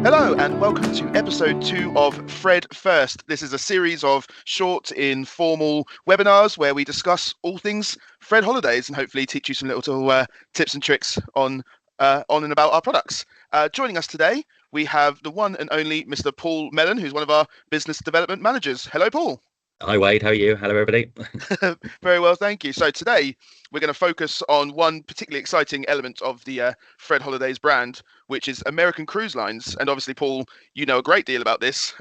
Hello and welcome to episode 2 of Fred First. This is a series of short, informal webinars where we discuss all things Fred Holidays and hopefully teach you some little tips and tricks on and about our products. Joining us today, we have the one and only Mr. Paul Mellon, who's one of our business development managers. Hello, Paul. Hi Wade, how are you? Hello everybody. Very well, thank you. So today we're going to focus on one particularly exciting element of the Fred Holidays brand, which is American Cruise Lines. And obviously, Paul, you know a great deal about this,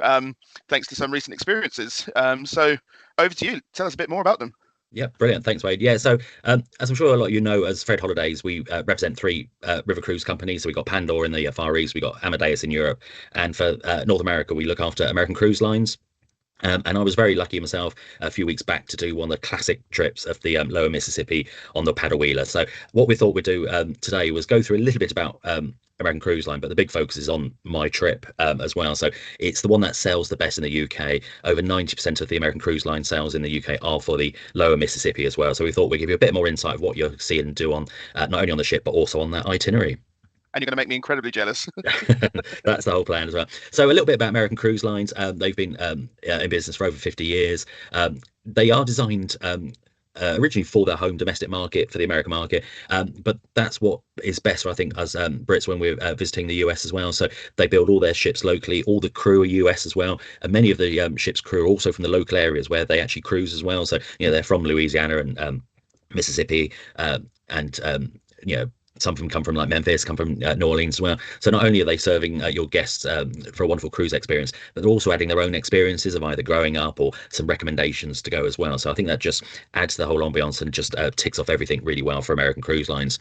thanks to some recent experiences. So over to you. Tell us a bit more about them. Yeah, brilliant. Thanks, Wade. Yeah, so as I'm sure a lot of you know, as Fred Holidays, we represent three river cruise companies. So we've got Pandora in the Far East, we've got Amadeus in Europe, and for North America, we look after American Cruise Lines. And I was very lucky myself a few weeks back to do one of the classic trips of the lower Mississippi on the paddle wheeler. So what we thought we'd do today was go through a little bit about American Cruise Line, but the big focus is on my trip as well. So it's the one that sells the best in the UK. Over 90% of the American Cruise Line sales in the UK are for the lower Mississippi as well. So we thought we'd give you a bit more insight of what you're seeing and do on not only on the ship, but also on that itinerary. And you're going to make me incredibly jealous. That's the whole plan as well. So a little bit about American Cruise Lines. They've been in business for over 50 years. They are designed originally for their home domestic market, for the American market. But that's what is best for, I think, as Brits when we're visiting the US as well. So they build all their ships locally. All the crew are US as well. And many of the ship's crew are also from the local areas where they actually cruise as well. So, they're from Louisiana and Mississippi and some of them come from like Memphis, come from New Orleans as well. So not only are they serving your guests for a wonderful cruise experience, but they're also adding their own experiences of either growing up or some recommendations to go as well. So I think that just adds to the whole ambiance and just ticks off everything really well for American Cruise Lines.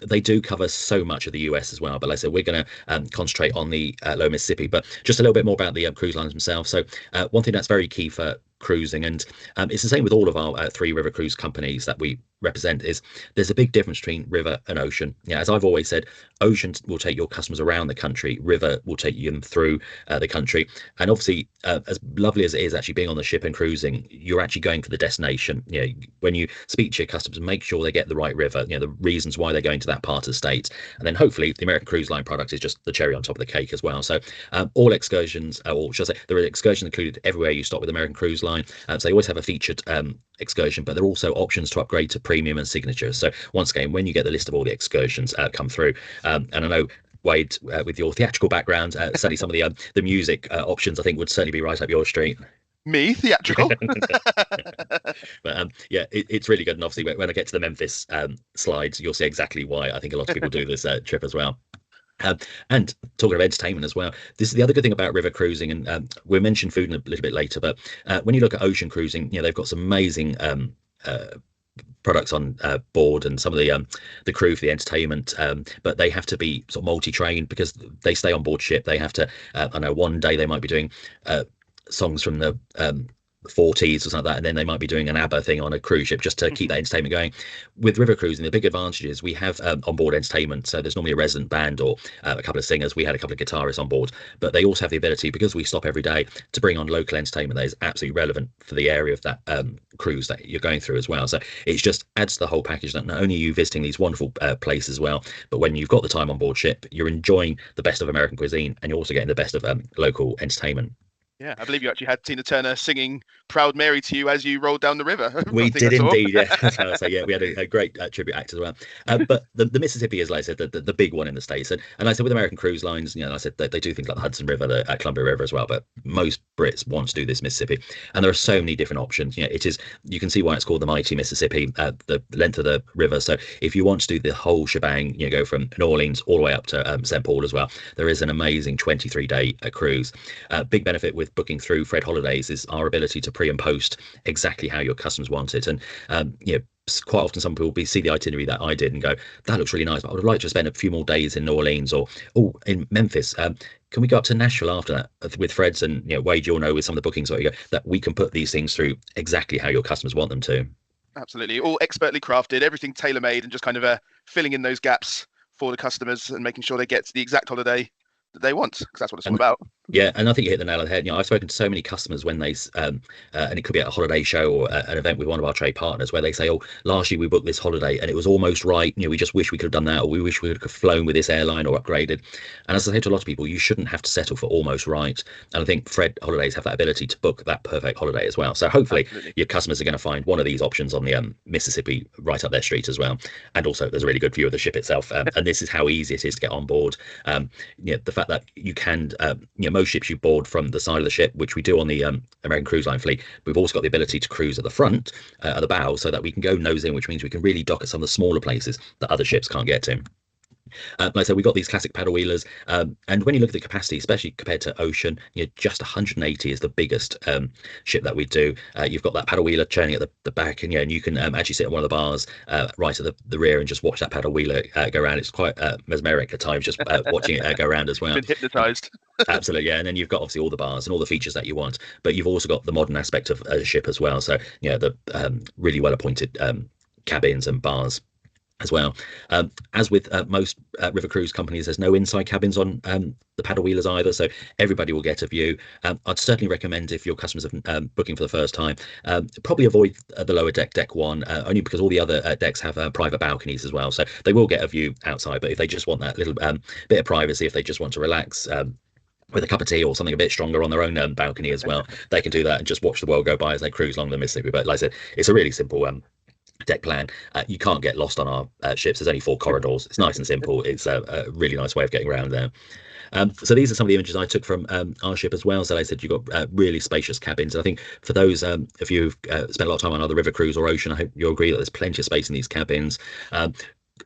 They do cover so much of the US as well, but like I said, we're going to concentrate on the lower Mississippi. But just a little bit more about the cruise lines themselves. So one thing that's very key for cruising, and it's the same with all of our three river cruise companies that we represent, is there's a big difference between river and ocean. As I've always said, ocean will take your customers around the country, river will take them through the country. And obviously, as lovely as it is actually being on the ship and cruising, you're actually going for the destination. When you speak to your customers, make sure they get the right river, the reasons why they're going to that part of the state. And then hopefully the American Cruise Line product is just the cherry on top of the cake as well. So all excursions, or should I say, there are excursions included everywhere you stop with American Cruise Line. So they always have a featured excursion, but there are also options to upgrade to premium and signature. So once again, when you get the list of all the excursions come through, and I know Wade, with your theatrical background, certainly some of the music options I think would certainly be right up your street. Me, theatrical. But it's really good. And obviously when I get to the Memphis slides, you'll see exactly why I think a lot of people do this trip as well. And talking of entertainment as well, this is the other good thing about river cruising, and we'll mention food in a little bit later, but when you look at ocean cruising, they've got some amazing products on board, and some of the crew for the entertainment, but they have to be sort of multi-trained because they stay on board ship. They have to I know one day they might be doing songs from the 40s or something like that, and then they might be doing an ABBA thing on a cruise ship just to keep that entertainment going. With river cruising, the big advantage is we have onboard entertainment. So there's normally a resident band or a couple of singers. We had a couple of guitarists on board, but they also have the ability, because we stop every day, to bring on local entertainment that is absolutely relevant for the area of that cruise that you're going through as well. So it just adds to the whole package that not only are you visiting these wonderful places as well, but when you've got the time on board ship, you're enjoying the best of American cuisine, and you're also getting the best of local entertainment. Yeah, I believe you actually had Tina Turner singing "Proud Mary" to you as you rolled down the river. We did indeed, yeah. So yeah, we had a great tribute act as well. But the Mississippi is, like I said, the big one in the States. And I said with American Cruise Lines, I said they do things like the Hudson River, the Columbia River as well. But most Brits want to do this Mississippi, and there are so many different options. You can see why it's called the Mighty Mississippi, the length of the river. So if you want to do the whole shebang, go from New Orleans all the way up to St. Paul as well. There is an amazing 23-day cruise. Big benefit with booking through Fred Holidays is our ability to pre and post exactly how your customers want it. And quite often some people will see the itinerary that I did and go, that looks really nice, but I would like to spend a few more days in New Orleans or in Memphis. Can we go up to Nashville after that with Fred's? And Wade, you'll know with some of the bookings that we can put these things through exactly how your customers want them to. Absolutely, all expertly crafted, everything tailor-made, and just kind of filling in those gaps for the customers and making sure they get to the exact holiday that they want, because that's what it's all about. Yeah, and I think you hit the nail on the head. I've spoken to so many customers when and it could be at a holiday show or an event with one of our trade partners where they say, "Oh, last year we booked this holiday and it was almost right. We just wish we could have done that, or we wish we could have flown with this airline or upgraded." And as I say to a lot of people, you shouldn't have to settle for almost right. And I think Fred Holidays have that ability to book that perfect holiday as well. So hopefully Absolutely. your customers are going to find one of these options on the Mississippi right up their street as well. And also, there's a really good view of the ship itself. And this is how easy it is to get on board. The fact that you can, most ships you board from the side of the ship, which we do on the American Cruise Line fleet. We've also got the ability to cruise at the front, at the bow, so that we can go nose in, which means we can really dock at some of the smaller places that other ships can't get to. Like I said, we've got these classic paddle wheelers, and when you look at the capacity, especially compared to Ocean, just 180 is the biggest ship that we do. You've got that paddle wheeler churning at the back, and you can actually sit on one of the bars right at the rear and just watch that paddle wheeler go around. It's quite mesmeric at times, just watching it go around as well. Been hypnotized. Absolutely, yeah. And then you've got obviously all the bars and all the features that you want, but you've also got the modern aspect of a ship as well. So the really well appointed cabins and bars as well. As with most river cruise companies, there's no inside cabins on the paddle wheelers either, so everybody will get a view. I'd certainly recommend, if your customers are booking for the first time, probably avoid the lower deck one, only because all the other decks have private balconies as well, so they will get a view outside. But if they just want that little bit of privacy, if they just want to relax with a cup of tea or something a bit stronger on their own balcony as well, they can do that and just watch the world go by as they cruise along the Mississippi. But like I said, it's a really simple deck plan. You can't get lost on our ships. There's only 4 corridors. It's nice and simple. It's a really nice way of getting around there. So these are some of the images I took from our ship as well. So like I said, you've got really spacious cabins. And I think for those of you who've spent a lot of time on either river cruise or ocean, I hope you'll agree that there's plenty of space in these cabins.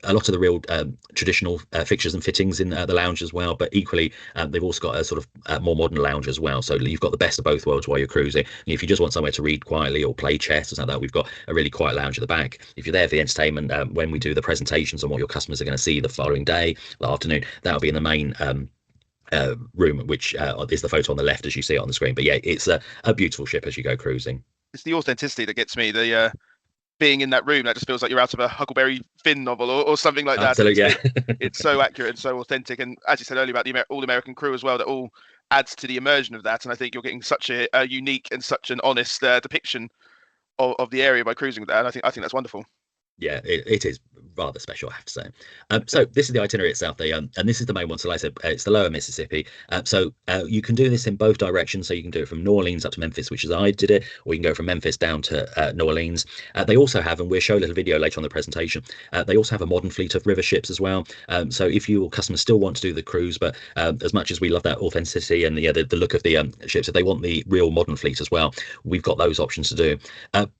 A lot of the real traditional fixtures and fittings in the lounge as well, but equally they've also got a sort of more modern lounge as well, so you've got the best of both worlds while you're cruising. And if you just want somewhere to read quietly or play chess or something like that, we've got a really quiet lounge at the back. If you're there for the entertainment, when we do the presentations on what your customers are going to see the following day, the afternoon, that'll be in the main room, which is the photo on the left as you see it on the screen. But yeah, it's a beautiful ship as you go cruising. It's the authenticity that gets me. The being in that room, that just feels like you're out of a Huckleberry Finn novel or something like that. Absolutely, yeah. It's so accurate and so authentic. And as you said earlier about the all-American crew as well, that all adds to the immersion of that. And I think you're getting such a unique and such an honest depiction of the area by cruising with that. And I think that's wonderful. Yeah, it is rather special, I have to say. So this is the itinerary itself, and this is the main one. So like I said, it's the lower Mississippi. So you can do this in both directions. So you can do it from New Orleans up to Memphis, which is I did it, or you can go from Memphis down to New Orleans. They also have, and we'll show a little video later on the presentation, they also have a modern fleet of river ships as well. So if your customers still want to do the cruise, but as much as we love that authenticity and the look of the ships, if they want the real modern fleet as well, we've got those options to do.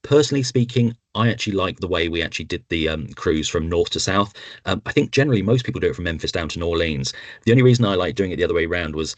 Personally speaking, I actually like the way we actually did the cruise from north to south. I think generally most people do it from Memphis down to New Orleans. The only reason I like doing it the other way around was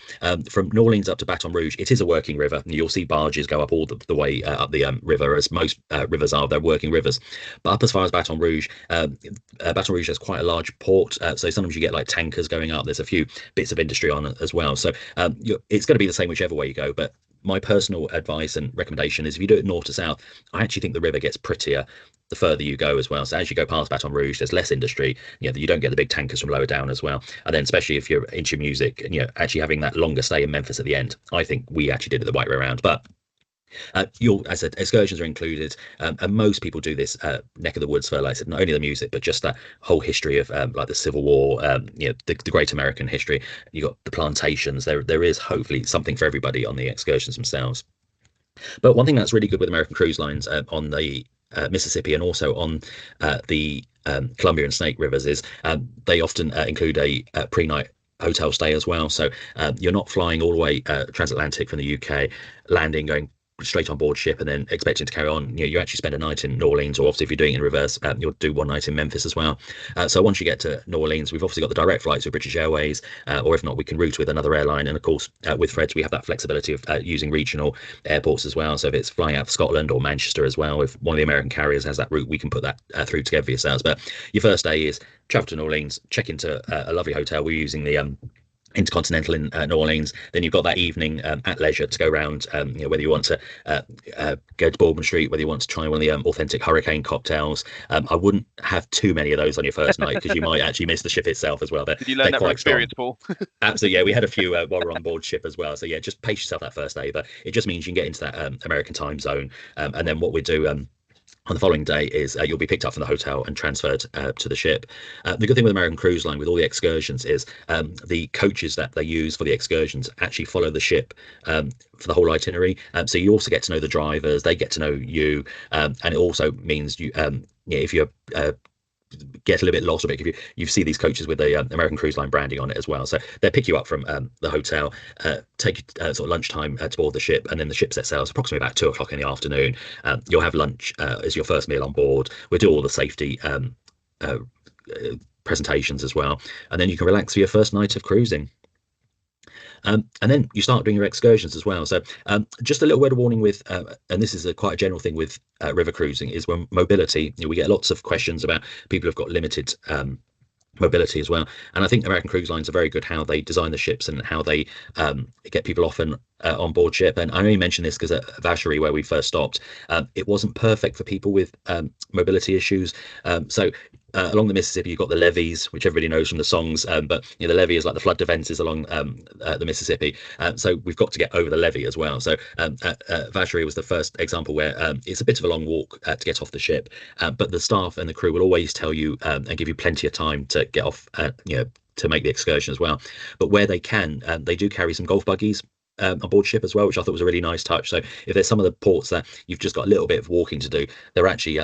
from New Orleans up to Baton Rouge. It is a working river, and you'll see barges go up all the way up the river, as most rivers are. They're working rivers. But up as far as Baton Rouge has quite a large port, so sometimes you get like tankers going up. There's a few bits of industry on it as well. So it's going to be the same whichever way you go. But my personal advice and recommendation is, if you do it north to south, I actually think the river gets prettier the further you go as well. So as you go past Baton Rouge, there's less industry. You don't get the big tankers from lower down as well. And then especially if you're into music, and actually having that longer stay in Memphis at the end, I think we actually did it the right way around. But as I said, excursions are included, and most people do this neck of the woods for, like I said, not only the music, but just that whole history of like the Civil War, the Great American history. You got the plantations. There is hopefully something for everybody on the excursions themselves. But one thing that's really good with American Cruise Lines on the Mississippi and also on the Columbia and Snake rivers is they often include a pre-night hotel stay as well. So you're not flying all the way transatlantic from the UK, landing, going straight on board ship and then expecting to carry on. You actually spend a night in New Orleans, or obviously if you're doing it in reverse, you'll do one night in Memphis as well. So once you get to New Orleans, we've obviously got the direct flights with British Airways, or if not, we can route with another airline. And of course, with Fred's, we have that flexibility of using regional airports as well. So if it's flying out of Scotland or Manchester as well, if one of the American carriers has that route, we can put that through together for yourselves. But your first day is travel to New Orleans, check into a lovely hotel. We're using the Intercontinental in New Orleans. Then you've got that evening at leisure to go around. Whether you want to go to Bourbon Street, whether you want to try one of the authentic hurricane cocktails. I wouldn't have too many of those on your first night because you might actually miss the ship itself as well. Did you learn that from experience, Paul? Absolutely, yeah. We had a few while we're on board ship as well. So yeah, just pace yourself that first day. But it just means you can get into that American time zone. And then what we do on the following day is you'll be picked up from the hotel and transferred to the ship. The good thing with American Cruise Line with all the excursions is the coaches that they use for the excursions actually follow the ship for the whole itinerary. So you also get to know the drivers, they get to know you, and it also means you, if you're get a little bit lost a bit if you see these coaches with the American Cruise Line branding on it as well. So they pick you up from the hotel, take you sort of lunchtime to board the ship, and then the ship sets sail approximately about 2 o'clock in the afternoon. You'll have lunch as your first meal on board. We'll do all the safety presentations as well, and then you can relax for your first night of cruising. And then you start doing your excursions as well. So just a little word of warning with, and this is quite a general thing with river cruising, is when mobility, we get lots of questions about people who've got limited mobility as well. And I think American Cruise Lines are very good how they design the ships and how they get people off and on board ship. And I only mention this because at Vacherie, where we first stopped, it wasn't perfect for people with mobility issues. So along the Mississippi, you've got the levees, which everybody knows from the songs, but the levee is like the flood defenses along the Mississippi. So we've got to get over the levee as well. So Vacherie was the first example where it's a bit of a long walk to get off the ship, but the staff and the crew will always tell you and give you plenty of time to get off, to make the excursion as well. But where they can, they do carry some golf buggies on board ship as well, which I thought was a really nice touch. So if there's some of the ports that you've just got a little bit of walking to do, they're actually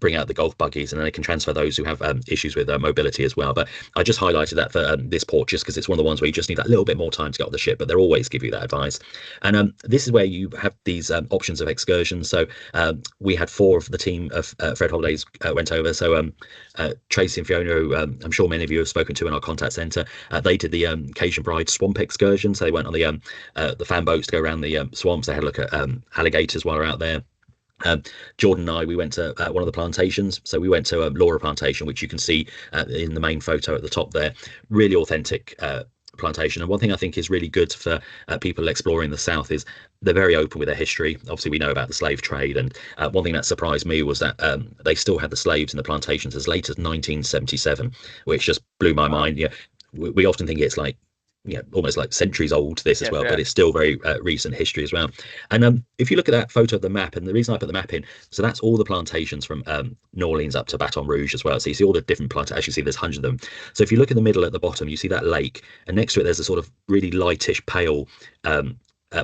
bring out the golf buggies, and then they can transfer those who have issues with mobility as well. But I just highlighted that for this port just because it's one of the ones where you just need that little bit more time to get off the ship, but they'll always give you that advice. And this is where you have these options of excursions. So we had 4 of the team of Fred Holidays went over. So Tracy and Fiona, who I'm sure many of you have spoken to in our contact centre, they did the Cajun Bride swamp excursion. So they went on the fan boats to go around the swamps. They had a look at alligators while they're out there. Jordan and I, we went to one of the plantations. So we went to Laura Plantation, which you can see in the main photo at the top there. Really authentic plantation. And one thing I think is really good for people exploring the South is they're very open with their history. Obviously, we know about the slave trade. And one thing that surprised me was that they still had the slaves in the plantations as late as 1977, which just blew my mind. Yeah, we often think it's like, almost like centuries old, this as well, but it's still very recent history as well. And if you look at that photo of the map, and the reason I put the map in, so that's all the plantations from New Orleans up to Baton Rouge as well. So you see all the different plantations. Actually, see there's hundreds of them. So if you look in the middle at the bottom, you see that lake, and next to it there's a sort of really lightish pale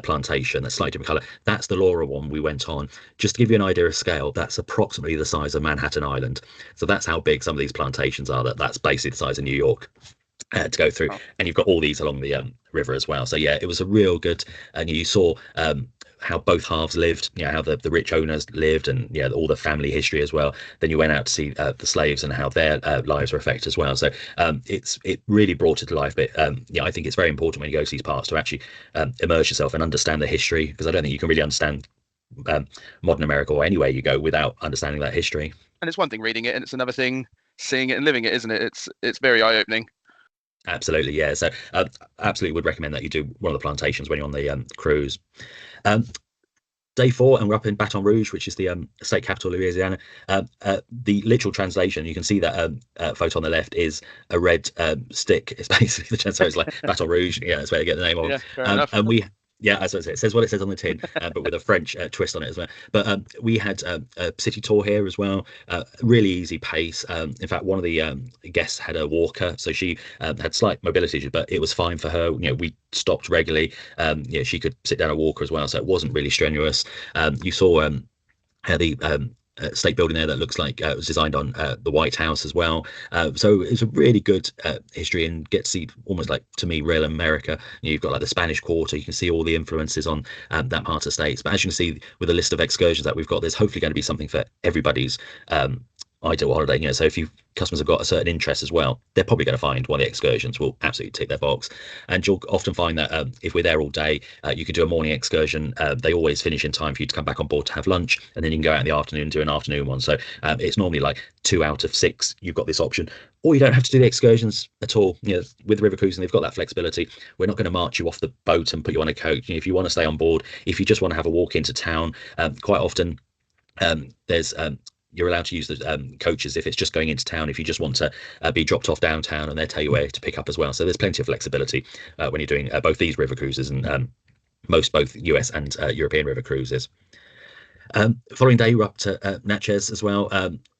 plantation that's slightly different color. That's the Laura one we went on. Just to give you an idea of scale, that's approximately the size of Manhattan Island. So that's how big some of these plantations are. That's basically the size of New York. To go through, and you've got all these along the river as well. So yeah, it was a real good, and you saw how both halves lived, how the rich owners lived, and all the family history as well. Then you went out to see the slaves and how their lives were affected as well. So it really brought it to life. But I think it's very important when you go to these parts to actually immerse yourself and understand the history, because I don't think you can really understand modern America or anywhere you go without understanding that history. And it's one thing reading it, and it's another thing seeing it and living it, isn't it? It's very eye-opening. Absolutely, yeah. So absolutely would recommend that you do one of the plantations when you're on the cruise. Day 4, and we're up in Baton Rouge, which is the state capital of Louisiana. The literal translation, you can see that photo on the left is a red stick. It's basically the translation, it's like Baton Rouge. Yeah, that's where they get the name of. Yeah, fair enough. And as I say, it says what it says on the tin, but with a French twist on it as well. But we had a city tour here as well. Really easy pace. In fact, one of the guests had a walker, so she had slight mobility issues, but it was fine for her. We stopped regularly. She could sit down a walker as well, so it wasn't really strenuous. You saw the state building there that looks like it was designed on the White House as well. So it's a really good history, and get to see almost like, to me, real America. You've got like the Spanish Quarter. You can see all the influences on that part of the States. But as you can see with the list of excursions that we've got, there's hopefully going to be something for everybody's ideal holiday. So if you customers have got a certain interest as well, they're probably going to find one of the excursions will absolutely tick their box. And you'll often find that if we're there all day, you could do a morning excursion. They always finish in time for you to come back on board to have lunch, and then you can go out in the afternoon and do an afternoon one. So it's normally like 2 out of 6 you've got this option, or you don't have to do the excursions at all. With river cruising, they've got that flexibility. We're not going to march you off the boat and put you on a coach. If you want to stay on board, if you just want to have a walk into town, quite often there's you're allowed to use the coaches if it's just going into town, if you just want to be dropped off downtown, and they'll tell you where to pick up as well. So there's plenty of flexibility when you're doing both these river cruises and both US and European river cruises. Following day, you're up to Natchez as well.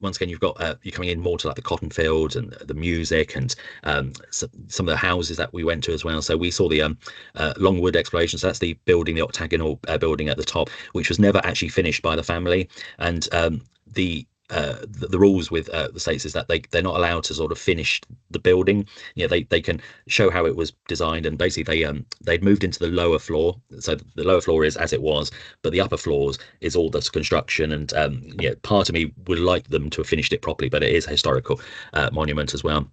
Once again, you've got you're coming in more to like the cotton fields and the music and some of the houses that we went to as well. So we saw the Longwood exploration. So that's the building, the octagonal building at the top, which was never actually finished by the family. And the rules with the states is that they're not allowed to sort of finish the building. They can show how it was designed, and basically they'd moved into the lower floor. So the lower floor is as it was, but the upper floors is all this construction. And part of me would like them to have finished it properly, but it is a historical monument as well.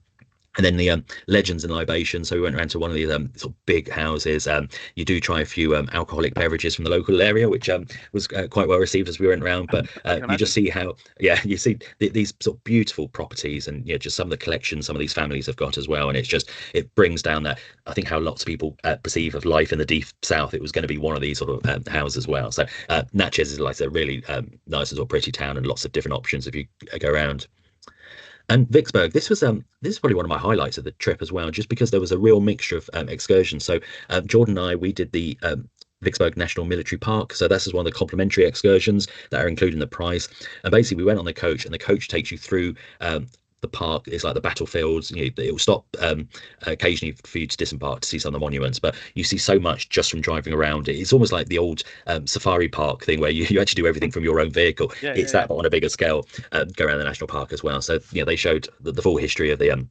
And then the legends and libations. So we went around to one of these sort of big houses. You do try a few alcoholic beverages from the local area, which was quite well received as we went around. But you just see how, you see these sort of beautiful properties, and just some of the collections some of these families have got as well. And it brings down that, I think, how lots of people perceive of life in the deep south. It was going to be one of these sort of houses as well. So Natchez is like a really nice and sort of pretty town, and lots of different options if you go around. And Vicksburg, this is probably one of my highlights of the trip as well, just because there was a real mixture of excursions. So Jordan and I, we did the Vicksburg National Military Park. So this is one of the complimentary excursions that are included in the price. And basically we went on the coach, and the coach takes you through the park. Is like the battlefields. It will stop occasionally for you to disembark to see some of the monuments, but you see so much just from driving around. It's almost like the old safari park thing where you actually do everything from your own vehicle. It's that, but on a bigger scale. Go around the national park as well. So they showed the full history of the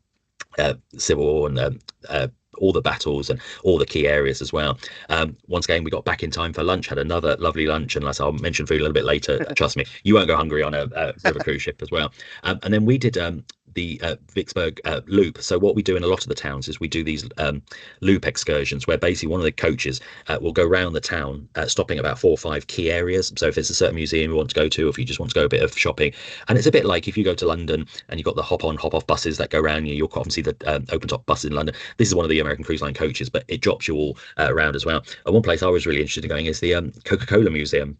Civil War and all the battles and all the key areas as well. Once again, we got back in time for lunch, had another lovely lunch, and I'll mention food a little bit later. Trust me, you won't go hungry on a river cruise ship as well. And then we did the Vicksburg loop. So what we do in a lot of the towns is we do these loop excursions, where basically one of the coaches will go around the town, stopping about 4 or 5 key areas. So if there's a certain museum you want to go to, or if you just want to go a bit of shopping, and it's a bit like if you go to London and you've got the hop on hop off buses that go around, you'll often see the open top buses in London. This is one of the American Cruise Line coaches, but it drops you all around as well. And one place I was really interested in going is the Coca-Cola Museum,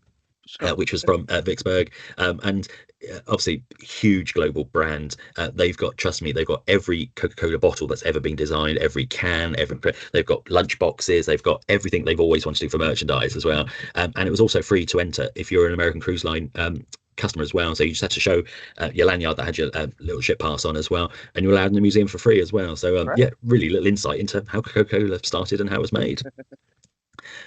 which was from Vicksburg, and obviously huge global brand. They've got, trust me, they've got every Coca-Cola bottle that's ever been designed, every can, they've got lunch boxes, they've got everything they've always wanted to do for merchandise as well. And it was also free to enter if you're an American Cruise Line customer as well. So you just had to show your lanyard that had your little ship pass on as well, and you're allowed in the museum for free as well. So really little insight into how Coca-Cola started and how it was made.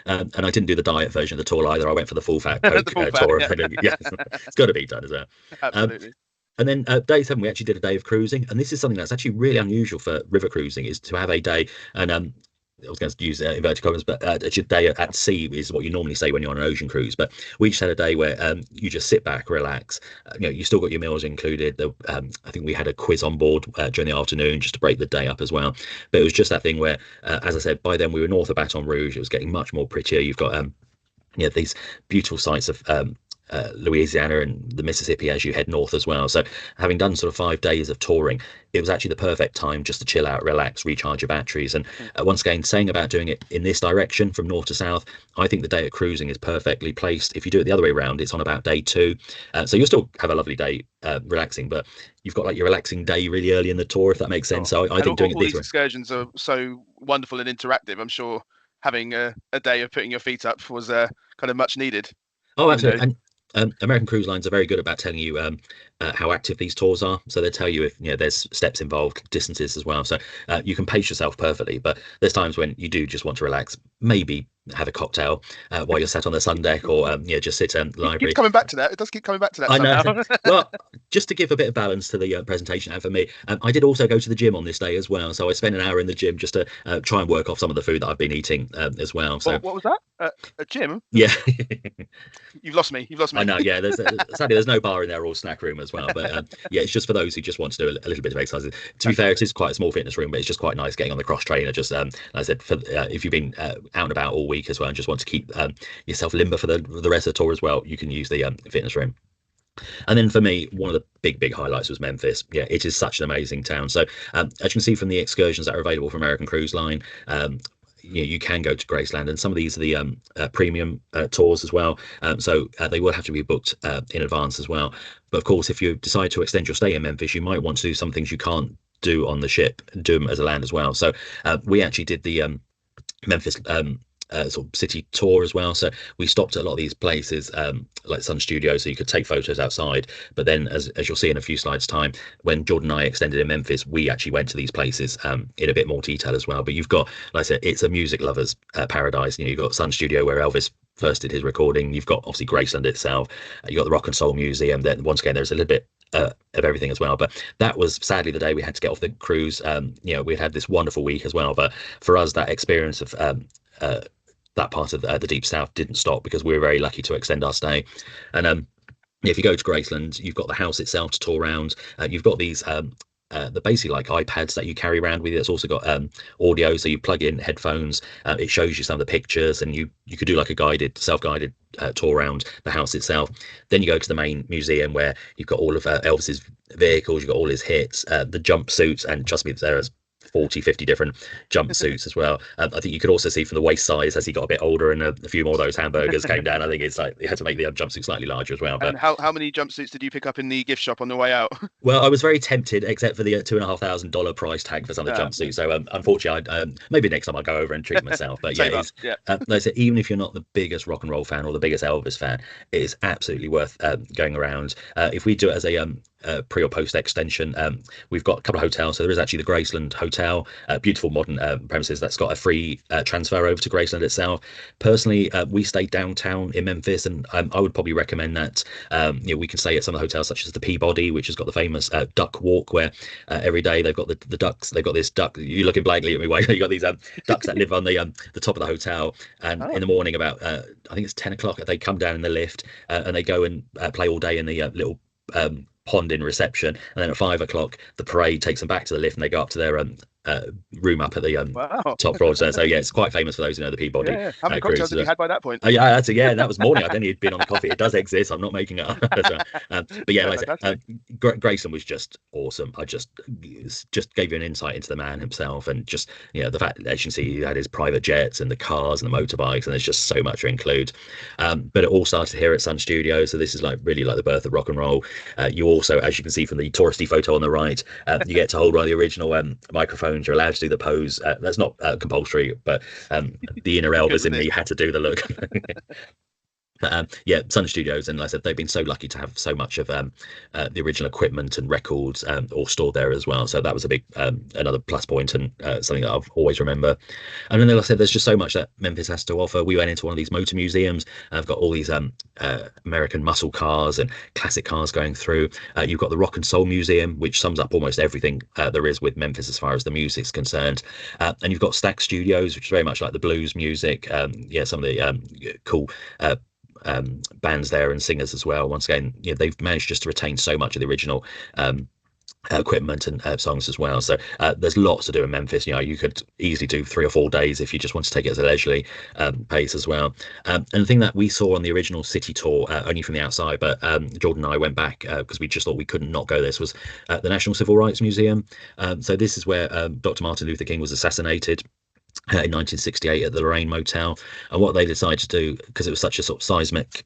And I didn't do the diet version of the tour either. I went for the full fat Coke tour. Yeah, it's got to be done as well. Absolutely. And then day 7, we actually did a day of cruising, and this is something that's actually really unusual for river cruising, is to have a day. And I was going to use inverted commas, but a day at sea is what you normally say when you're on an ocean cruise. But we just had a day where you just sit back, relax. You still got your meals included. I think we had a quiz on board during the afternoon just to break the day up as well. But it was just that thing where, as I said, by then we were north of Baton Rouge. It was getting much more prettier. You've got these beautiful sights of Louisiana and the Mississippi as you head north as well. So having done sort of 5 days of touring, it was actually the perfect time just to chill out, relax, recharge your batteries. And once again, saying about doing it in this direction from north to south, I think the day of cruising is perfectly placed. If you do it the other way around, it's on about day 2. So you'll still have a lovely day relaxing, but you've got like your relaxing day really early in the tour, if that makes sense. So I think doing it these excursions are so wonderful and interactive. I'm sure having a day of putting your feet up was kind of much needed. Oh, absolutely. And American Cruise Lines are very good about telling you how active these tours are. So they tell you if there's steps involved, distances as well. So you can pace yourself perfectly. But there's times when you do just want to relax, maybe have a cocktail while you're sat on the sun deck, or just sit in the library. It keeps coming back to that. It does keep coming back to that. I know. Well, just to give a bit of balance to the presentation, and for me, I did also go to the gym on this day as well. So I spent an hour in the gym just to try and work off some of the food that I've been eating as well. So what was that? A gym? Yeah. You've lost me. I know. Yeah. Sadly, there's no bar in there or snack room as well. But yeah, it's just for those who just want to do a little bit of exercise. To be fair, it is quite a small fitness room, but it's just quite nice getting on the cross trainer. Just like I said, for if you've been out and about all week as well and just want to keep yourself limber for the rest of the tour as well, you can use the fitness room. And then for me, one of the big highlights was Memphis. Yeah, it is such an amazing town. So as you can see from the excursions that are available from American Cruise Line, you can go to Graceland, and some of these are the premium tours as well. So they will have to be booked in advance as well. But of course, if you decide to extend your stay in Memphis, you might want to do some things you can't do on the ship, do them as a land as well. So we actually did the Memphis sort of city tour as well. So we stopped at a lot of these places like Sun Studio, so you could take photos outside. But then as you'll see in a few slides time, when Jordan and I extended in Memphis, we actually went to these places in a bit more detail as well. But you've got, like I said, it's a music lover's paradise. You've got Sun Studio where Elvis first did his recording. You've got obviously Graceland itself. You've got the Rock and Soul Museum. Then once again, there's a little bit of everything as well. But that was sadly the day we had to get off the cruise. We had this wonderful week as well, but for us, that experience of that part of the Deep South didn't stop, because we were very lucky to extend our stay. And if you go to Graceland, you've got the house itself to tour around. You've got these the basically like iPads that you carry around with you. It's also got audio, so you plug in headphones. It shows you some of the pictures, and you could do like a self-guided tour around the house itself. Then you go to the main museum where you've got all of Elvis's vehicles, you've got all his hits, the jumpsuits, and trust me, there's 40-50 different jumpsuits as well. I think you could also see from the waist size as he got a bit older, and a few more of those hamburgers came down. I think it's like they had to make the jumpsuit slightly larger as well. But and how many jumpsuits did you pick up in the gift shop on the way out? Well, I was very tempted, except for the $2,500 price tag for some of the jumpsuits. So unfortunately, maybe next time I'll go over and treat myself. But yeah, like I said, even if you're not the biggest rock and roll fan or the biggest Elvis fan, it is absolutely worth going around. If we do it as a pre or post extension, we've got a couple of hotels. So there is actually the Graceland Hotel, beautiful modern premises that's got a free transfer over to Graceland itself. Personally, we stayed downtown in Memphis, and I would probably recommend that. We can stay at some of the hotels such as the Peabody, which has got the famous duck walk, where every day they've got the ducks. They've got this duck. You're looking blankly at me. You've got these ducks that live on the top of the hotel, and in the morning about I think it's 10 o'clock, they come down in the lift and they go and play all day in the little pond in reception, and then at 5 o'clock the parade takes them back to the lift, and they go up to their room up at the top floor. So yeah, it's quite famous for those who know the Peabody. How many cocktails had you had by that point? That was morning. I didn't even been on the coffee. It does exist. I'm not making it up. But yeah, like I said, Grayson was just awesome. I just gave you an insight into the man himself, and just the fact that, as you can see, he had his private jets and the cars and the motorbikes, and there's just so much to include. But it all started here at Sun Studio, so this is really like the birth of rock and roll. You also, as you can see from the touristy photo on the right, you get to hold one of the original microphones. You're allowed to do the pose. That's not compulsory, but the inner Elvis in me had to do the look. Sun Studios, and like I said, they've been so lucky to have so much of the original equipment and records all stored there as well. So that was a big another plus point, and something that I've always remember. And then, like I said, there's just so much that Memphis has to offer. We went into one of these motor museums. I've got all these American muscle cars and classic cars going through. You've got the Rock and Soul Museum, which sums up almost everything there is with Memphis as far as the music's concerned. And you've got Stax Studios, which is very much like the blues music. Some of the cool bands there and singers as well. Once again, they've managed just to retain so much of the original equipment and songs as well. So there's lots to do in Memphis. You could easily do 3 or 4 days if you just want to take it as a leisurely pace as well. And the thing that we saw on the original city tour, only from the outside, but Jordan and I went back because we just thought we couldn't not go. This was the National Civil Rights Museum. So this is where Dr. Martin Luther King was assassinated in 1968 at the Lorraine Motel. And what they decided to do, because it was such a sort of seismic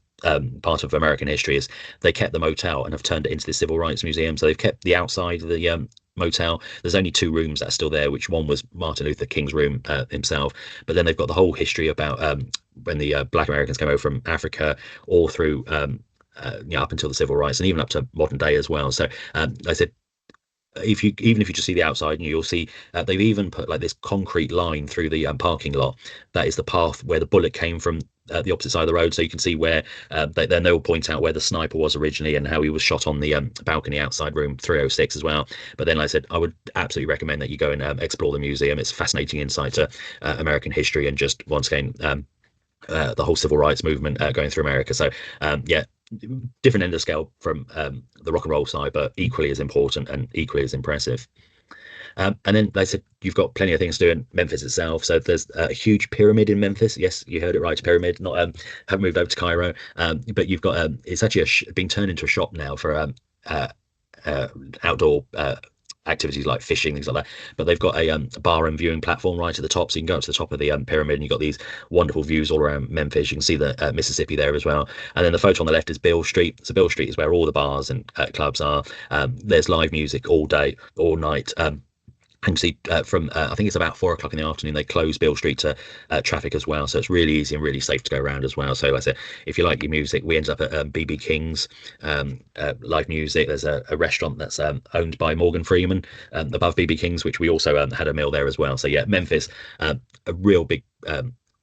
part of American history, is they kept the motel and have turned it into the Civil Rights Museum. So they've kept the outside of the motel. There's only 2 rooms that are still there, which one was Martin Luther King's room himself, but then they've got the whole history about when the Black Americans came over from Africa, all through up until the civil rights, and even up to modern day as well. So I said, even if you just see the outside, you'll see they've even put like this concrete line through the parking lot. That is the path where the bullet came from, the opposite side of the road. So you can see where then they'll point out where the sniper was originally and how he was shot on the balcony outside room 306 as well. But then, like I said, I would absolutely recommend that you go and explore the museum. It's fascinating insight to American history, and just once again the whole civil rights movement going through America. So different end of scale from the rock and roll side, but equally as important and equally as impressive. And then they said you've got plenty of things to do in Memphis itself. So there's a huge pyramid in Memphis. Yes, you heard it right, pyramid. Not haven't moved over to Cairo, but you've got it's actually been turned into a shop now for outdoor activities like fishing, things like that. But they've got a bar and viewing platform right at the top, so you can go up to the top of the pyramid, and you've got these wonderful views all around Memphis. You can see the Mississippi there as well. And then the photo on the left is Beale Street. So Beale Street is where all the bars and clubs are. There's live music all day, all night. And see from I think it's about 4 o'clock in the afternoon they close Beale Street to traffic as well, so it's really easy and really safe to go around as well. So like I said, if you like your music, we ended up at BB King's live music. There's a restaurant that's owned by Morgan Freeman above BB King's, which we also had a meal there as well. So yeah, Memphis, a real big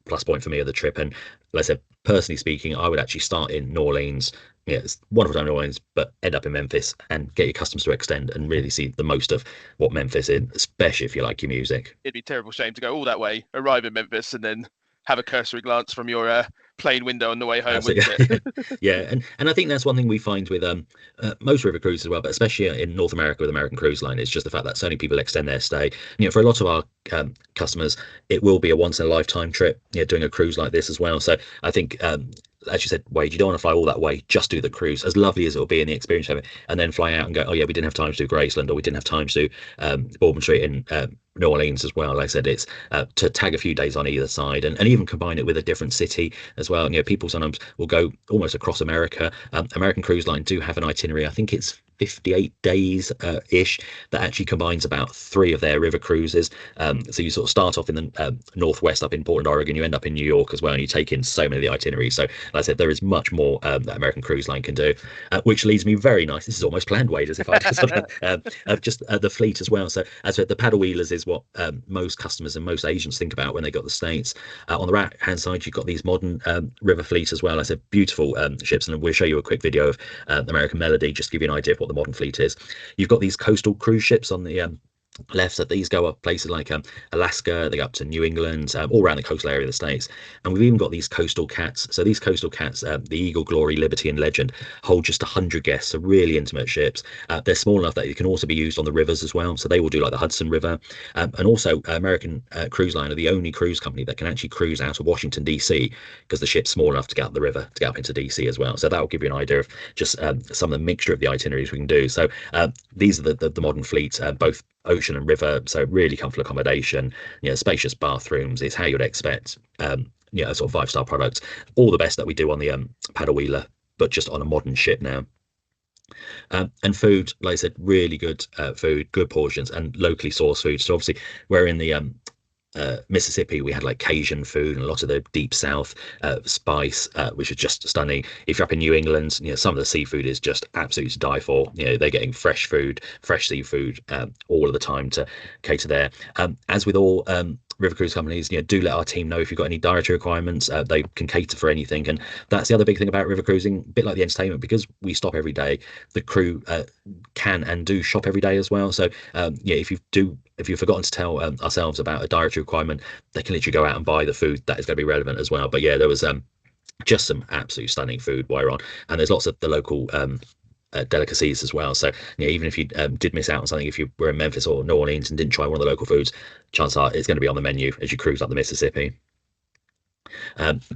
plus point for me of the trip. And like I said, personally speaking, I would actually start in New Orleans. Yeah, it's wonderful time in New Orleans, but end up in Memphis and get your customs to extend and really see the most of what Memphis is, especially if you like your music. It'd be a terrible shame to go all that way, arrive in Memphis, and then have a cursory glance from your plane window on the way home. Wouldn't it? Yeah, and I think that's one thing we find with most river cruises as well, but especially in North America with American Cruise Line, it's just the fact that so many people extend their stay. For a lot of our customers, it will be a once in a lifetime trip, doing a cruise like this as well. So I think as you said, Wade, you don't want to fly all that way, just do the cruise, as lovely as it will be in the experience of it, and then fly out and go, oh yeah, we didn't have time to do Graceland, or we didn't have time to do Bourbon Street in New Orleans as well. Like I said, it's to tag a few days on either side, and even combine it with a different city as well. People sometimes will go almost across America. American Cruise Line do have an itinerary, I think it's 58 days ish, that actually combines about 3 of their river cruises. So you sort of start off in the northwest up in Portland, Oregon, you end up in New York as well, and you take in so many of the itineraries. So like I said, there is much more that American Cruise Line can do, which leads me very nice. This is almost planned, Wade, as if I just the fleet as well. So as the paddle wheelers is what most customers and most agents think about when they got the States. On the right hand side, you've got these modern river fleets as well. I said beautiful ships, and we'll show you a quick video of American Melody, just to give you an idea of what the modern fleet is. You've got these coastal cruise ships on the left, so these go up places like Alaska, they go up to New England, all around the coastal area of the States. And we've even got these coastal cats. So these coastal cats, the Eagle, Glory, Liberty and Legend, hold just 100 guests, so really intimate ships. They're small enough that they can also be used on the rivers as well, so they will do like the Hudson River. And also American Cruise Line are the only cruise company that can actually cruise out of Washington DC, because the ship's small enough to get up the river to get up into DC as well. So that will give you an idea of just some of the mixture of the itineraries we can do. So these are the modern fleet, both ocean and river, so really comfortable accommodation, spacious bathrooms. It's how you'd expect a sort of 5-star product, all the best that we do on the paddle wheeler, but just on a modern ship now. And food, like I said, really good food, good portions, and locally sourced food. So obviously we're in the Mississippi, we had like Cajun food and a lot of the deep south spice, which is just stunning. If you're up in New England, some of the seafood is just absolutely to die for. They're getting fresh food, fresh seafood all of the time to cater there. As with all river cruise companies, do let our team know if you've got any dietary requirements. They can cater for anything, and that's the other big thing about river cruising, a bit like the entertainment, because we stop every day, the crew can and do shop every day as well. So if you've forgotten to tell ourselves about a dietary requirement, they can literally go out and buy the food that is going to be relevant as well. But yeah, there was just some absolute stunning food while you're on, and there's lots of the local delicacies as well. So even if you did miss out on something, if you were in Memphis or New Orleans and didn't try one of the local foods, chances are it's going to be on the menu as you cruise up the Mississippi.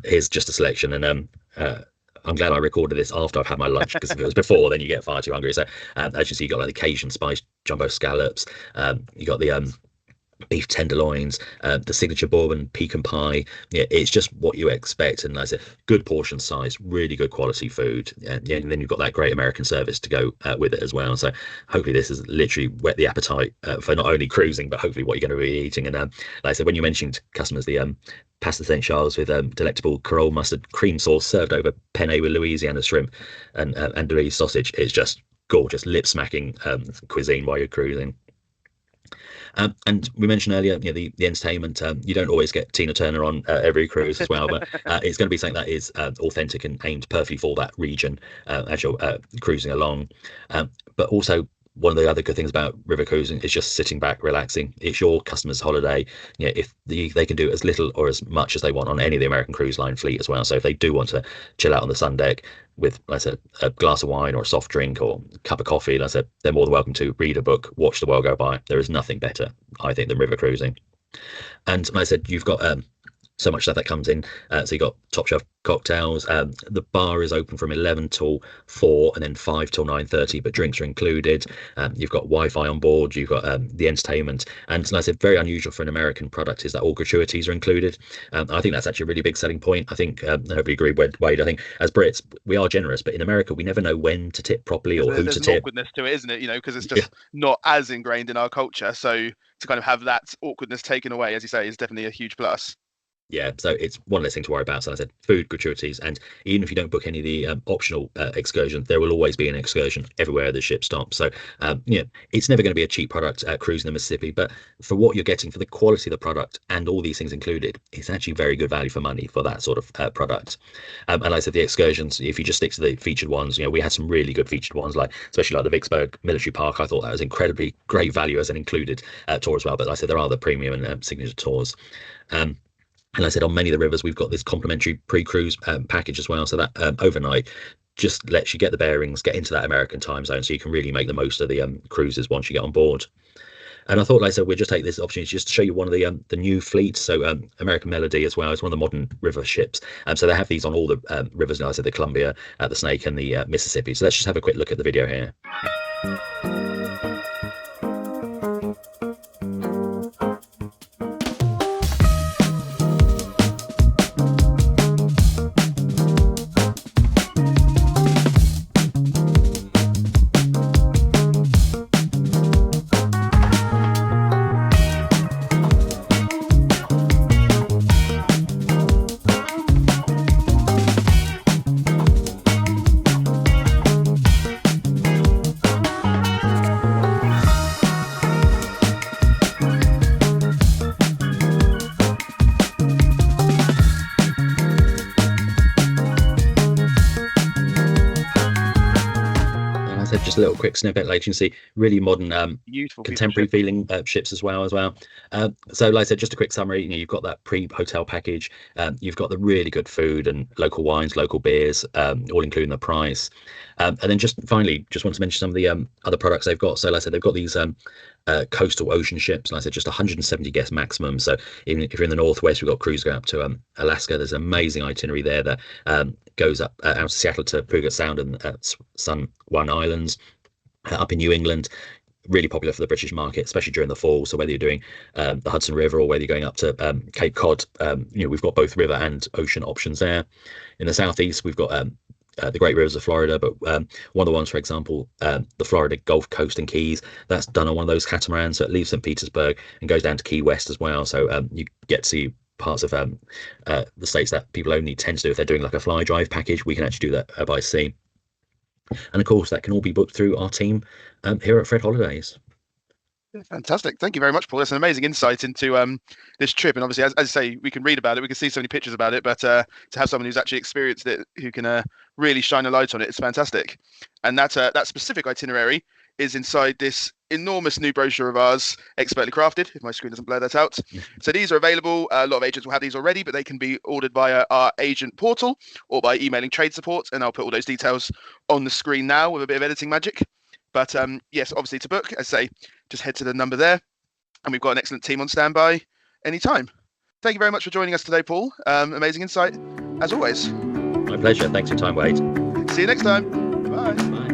Here's just a selection, and I'm glad I recorded this after I've had my lunch, because if it was before, then you get far too hungry. So as you see, you got like the Cajun spiced jumbo scallops, you got the beef tenderloins, the signature bourbon pecan pie. It's just what you expect, and like I said, good portion size, really good quality food, and then you've got that great American service to go with it as well. So hopefully this has literally whet the appetite for not only cruising, but hopefully what you're going to be eating. And like I said, when you mentioned customers the pasta St. Charles with delectable Carole mustard cream sauce served over penne with Louisiana shrimp and Louise sausage, it's just gorgeous, lip smacking cuisine while you're cruising. And we mentioned earlier, the entertainment. You don't always get Tina Turner on every cruise as well, but it's going to be something that is authentic and aimed perfectly for that region as you're cruising along. But also, one of the other good things about river cruising is just sitting back, relaxing. It's your customer's holiday. If they can do as little or as much as they want on any of the American Cruise Line fleet as well. So if they do want to chill out on the sun deck with, like I said, a glass of wine or a soft drink or a cup of coffee, like I said, they're more than welcome to read a book, watch the world go by. There is nothing better, I think, than river cruising. And like I said, you've got so much stuff that comes in. So you've got top shelf cocktails. The bar is open from 11 till 4 and then 5 till 9:30, but drinks are included. You've got Wi-Fi on board. You've got the entertainment. And like I said, very unusual for an American product is that all gratuities are included. I think that's actually a really big selling point. I think, I hope you agree, Wade, I think as Brits, we are generous, but in America, we never know when to tip properly or who to tip. There's an awkwardness to it, isn't it? Because it's just not as ingrained in our culture. So to kind of have that awkwardness taken away, as you say, is definitely a huge plus. Yeah, so it's one less thing to worry about. So I said food, gratuities, and even if you don't book any of the optional excursions, there will always be an excursion everywhere the ship stops. So it's never going to be a cheap product cruising the Mississippi, but for what you're getting, for the quality of the product and all these things included, it's actually very good value for money for that sort of product. And like I said, the excursions, if you just stick to the featured ones, we had some really good featured ones, especially like the Vicksburg Military Park. I thought that was incredibly great value as an included tour as well. But like I said, there are the premium and signature tours. And like I said, on many of the rivers, we've got this complimentary pre-cruise package as well. So that overnight just lets you get the bearings, get into that American time zone, so you can really make the most of the cruises once you get on board. And I thought, like I said, we'll just take this opportunity just to show you one of the new fleets. So American Melody as well. It's one of the modern river ships. So they have these on all the rivers now. I said the Columbia, the Snake, and the Mississippi. So let's just have a quick look at the video here. Just a little quick snippet, like you can see, really modern, beautiful, contemporary feeling ships as well. So like I said, just a quick summary, you've got that pre-hotel package, you've got the really good food and local wines, local beers, all including the price. And then just finally, just want to mention some of the other products they've got. So like I said, they've got these coastal ocean ships, like I said, just 170 guests maximum. So even if you're in the Northwest, we've got cruise going up to Alaska. There's an amazing itinerary there that goes up out of Seattle to Puget Sound and San Juan Islands, up in New England. Really popular for the British market, especially during the fall. So whether you're doing the Hudson River or whether you're going up to Cape Cod, we've got both river and ocean options there. In the southeast, we've got the Great Rivers of Florida, but one of the ones, for example, the Florida Gulf Coast and Keys, that's done on one of those catamarans. So it leaves St. Petersburg and goes down to Key West as well. So you get to see parts of the states that people only tend to do if they're doing like a fly drive package. We can actually do that by sea. And of course, that can all be booked through our team here at Fred Holidays. Fantastic. Thank you very much, Paul. That's an amazing insight into this trip. And obviously, as I say, we can read about it, we can see so many pictures about it, but to have someone who's actually experienced it, who can really shine a light on it, it's fantastic. And that specific itinerary is inside this enormous new brochure of ours, expertly crafted, if my screen doesn't blur that out. So these are available. A lot of agents will have these already, but they can be ordered via our agent portal or by emailing trade support. And I'll put all those details on the screen now with a bit of editing magic. But yes, obviously to book, as I say, just head to the number there. And we've got an excellent team on standby anytime. Thank you very much for joining us today, Paul. Amazing insight, as always. My pleasure. Thanks for your time, Wade. See you next time. Bye. Bye.